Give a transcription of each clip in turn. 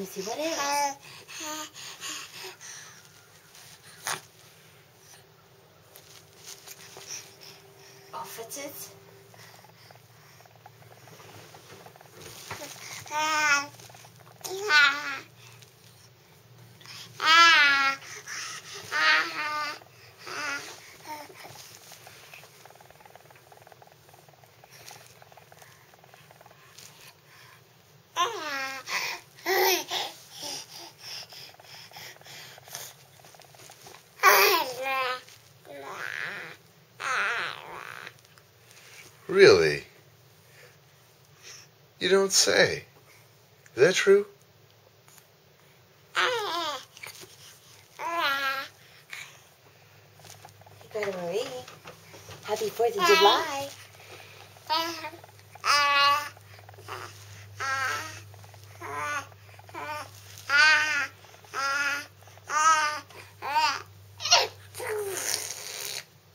me see, what is? Oh, Fritz's? Really? You don't say. Is that true? You better Marie. Happy 4th of July.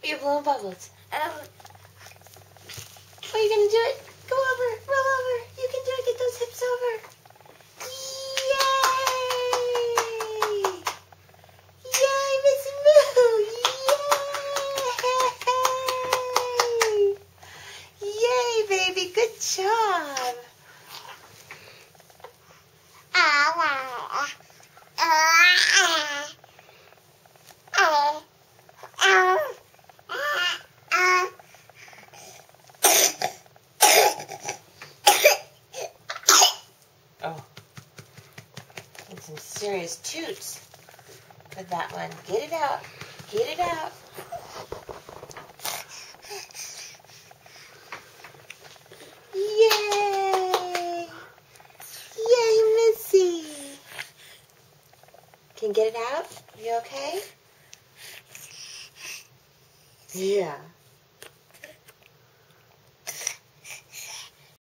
You're blowing bubbles. Oh, you're gonna do it? Go over, roll over. You can do it. Get those hips over. Yay! Yay, Miss Moo! Yay! Yay, baby. Good job. Oh, and some serious toots with that one. Get it out. Get it out. Yay! Yay, Missy. Can you get it out? You okay? Yeah.